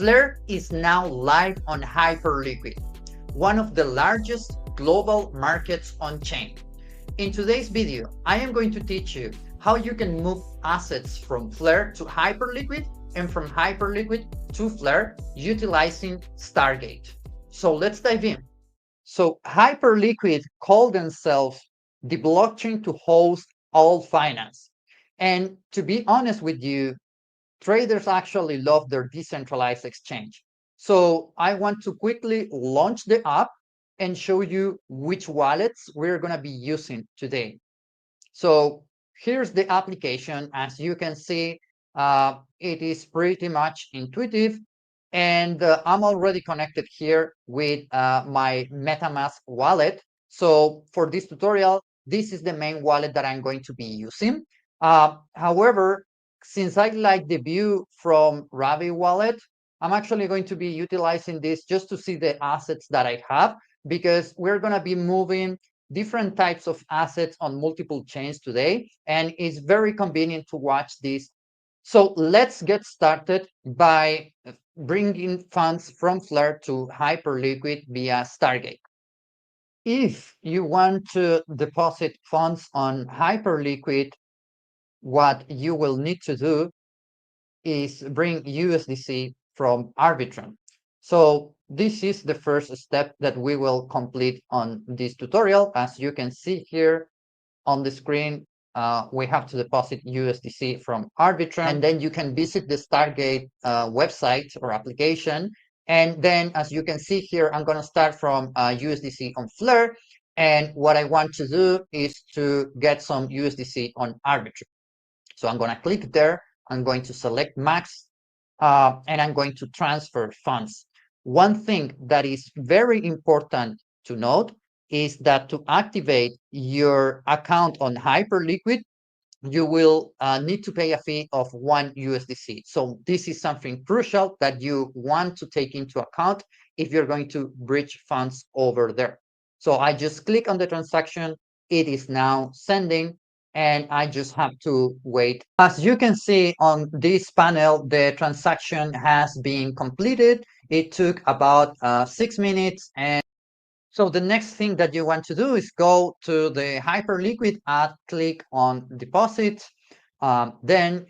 Flare is now live on Hyperliquid, one of the largest global markets on chain. In today's video, I am going to teach you how you can move assets from Flare to Hyperliquid and from Hyperliquid to Flare utilizing Stargate. So let's dive in. So Hyperliquid call themselves the blockchain to host all finance. And to be honest with you, traders actually love their decentralized exchange. So I want to quickly launch the app and show you which wallets we're going to be using today. So here's the application. As you can see, it is pretty much intuitive. And I'm already connected here with my MetaMask wallet. So for this tutorial, this is the main wallet that I'm going to be using. However, since I like the view from Ravi wallet, I'm actually going to be utilizing this just to see the assets that I have, because we're going to be moving different types of assets on multiple chains today, and it's very convenient to watch this. So let's get started by bringing funds from Flare to Hyperliquid via Stargate. If you want to deposit funds on Hyperliquid, what you will need to do is bring USDC from Arbitrum. So this is the first step that we will complete on this tutorial. As you can see here on the screen, we have to deposit USDC from Arbitrum, and then you can visit the Stargate website or application. And then, as you can see here, I'm going to start from USDC on Flare. And what I want to do is to get some USDC on Arbitrum. So I'm going to click there. I'm going to select max, and I'm going to transfer funds. One thing that is very important to note is that to activate your account on Hyperliquid, you will need to pay a fee of 1 USDC. So this is something crucial that you want to take into account if you're going to bridge funds over there. So I just click on the transaction. It is now sending, and I just have to wait. As you can see on this panel, the transaction has been completed. It took about 6 minutes. And so the next thing that you want to do is go to the Hyperliquid app, click on deposit. Then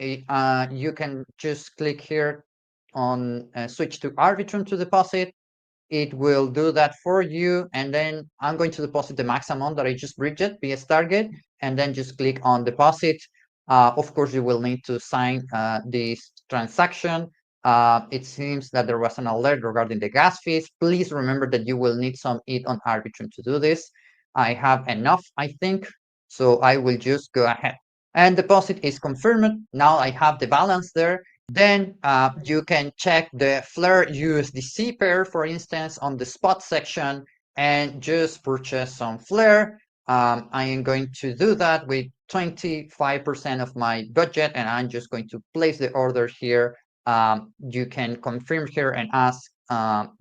you can just click here on switch to Arbitrum to deposit. It will do that for you. And then I'm going to deposit the max amount that I just bridged via Stargate, and then just click on deposit. Of course, you will need to sign this transaction. It seems that there was an alert regarding the gas fees. Please remember that you will need some ETH on Arbitrum to do this. I have enough, I think, so I will just go ahead. And deposit is confirmed. Now I have the balance there. Then you can check the Flare USDC pair, for instance, on the spot section, and just purchase some Flare. I am going to do that with 25% of my budget, and I'm just going to place the order here. You can confirm here and ask, not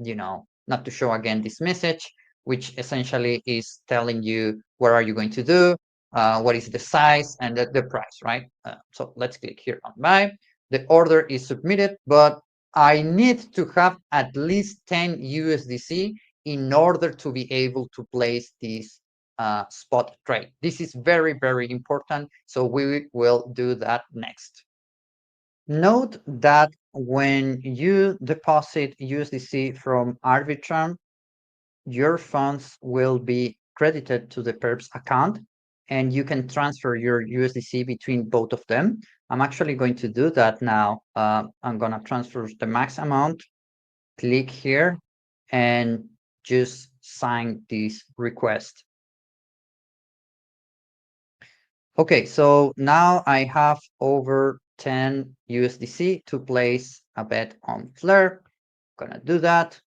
to show again this message, which essentially is telling you what are you going to do, what is the size, and the price, right? So let's click here on buy. The order is submitted, but I need to have at least 10 USDC in order to be able to place this spot trade. This is very, very important. So we will do that next. Note that when you deposit USDC from Arbitrum, your funds will be credited to the perps account, and you can transfer your USDC between both of them. I'm actually going to do that now. I'm going to transfer the max amount, click here, and just sign this request. Okay, so now I have over 10 USDC to place a bet on Flare. I'm going to do that,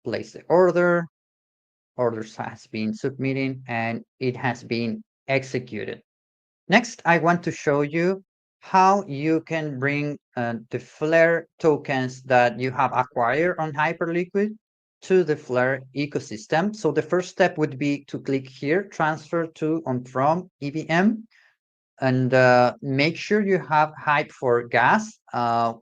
place the order. Orders has been submitted and it has been executed. Next, I want to show you how you can bring the Flare tokens that you have acquired on Hyperliquid to the Flare ecosystem. So the first step would be to click here, transfer to on from EVM. And make sure you have hype for gas.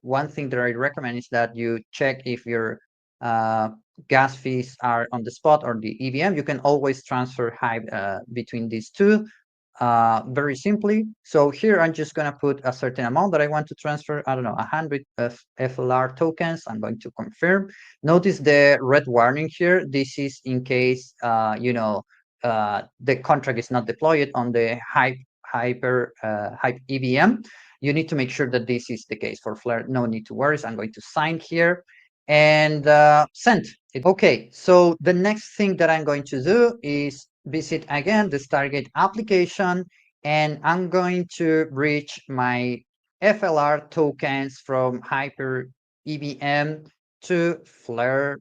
One thing that I recommend is that you check if your uh, gas fees are on the spot or the EVM. You can always transfer hype between these two very simply. So here I'm just going to put a certain amount that I want to transfer. I don't know, 100 of FLR tokens. I'm going to confirm. Notice the red warning here. This is in case, the contract is not deployed on the hype EVM. You need to make sure that this is the case. For Flare, no need to worry. I'm going to sign here and send. Okay, so the next thing that I'm going to do is visit again the Stargate application, and I'm going to reach my FLR tokens from Hyper EVM to Flare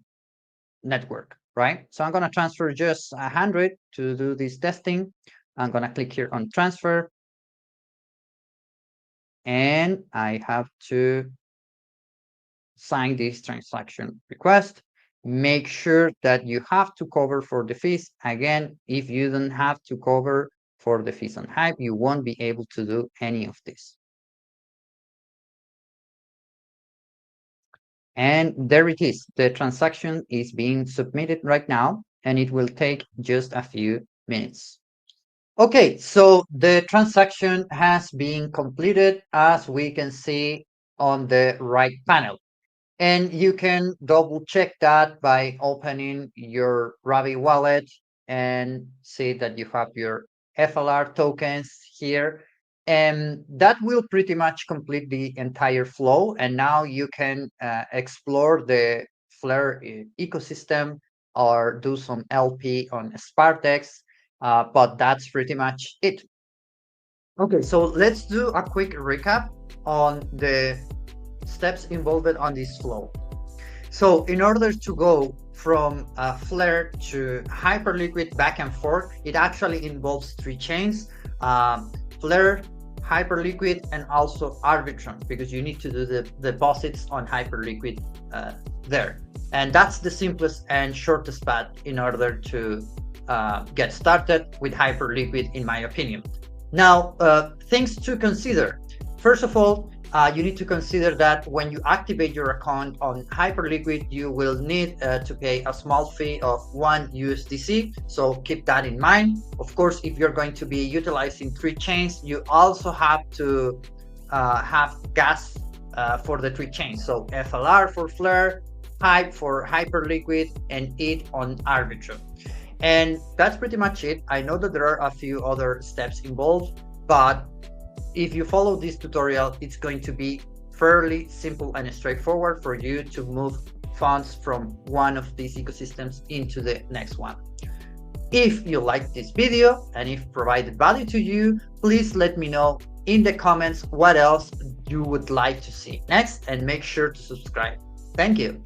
network, right? So I'm going to transfer just 100 to do this testing. I'm going to click here on transfer, and I have to sign this transaction request. Make sure that you have to cover for the fees. Again, if you don't have to cover for the fees on Hype, you won't be able to do any of this. And there it is. The transaction is being submitted right now, and it will take just a few minutes. Okay, so the transaction has been completed, as we can see on the right panel. And you can double check that by opening your Ravi wallet and see that you have your FLR tokens here. And that will pretty much complete the entire flow. And now you can explore the Flare ecosystem or do some LP on Spartex. But that's pretty much it. Okay, so let's do a quick recap on the steps involved on this flow. So in order to go from Flare to Hyperliquid back and forth, it actually involves three chains: Flare, Hyperliquid, and also Arbitrum, because you need to do the deposits on Hyperliquid there. And that's the simplest and shortest path in order to get started with Hyperliquid, in my opinion. Now, things to consider. First of all, you need to consider that when you activate your account on Hyperliquid, you will need to pay a small fee of 1 USDC. So keep that in mind. Of course, if you're going to be utilizing three chains, you also have to have gas for the three chains. So FLR for Flare, Hype for Hyperliquid, and ETH on Arbitrum. And that's pretty much it. I know that there are a few other steps involved, but if you follow this tutorial, it's going to be fairly simple and straightforward for you to move funds from one of these ecosystems into the next one. If you liked this video and if provided value to you, please let me know in the comments what else you would like to see next, and make sure to subscribe. Thank you.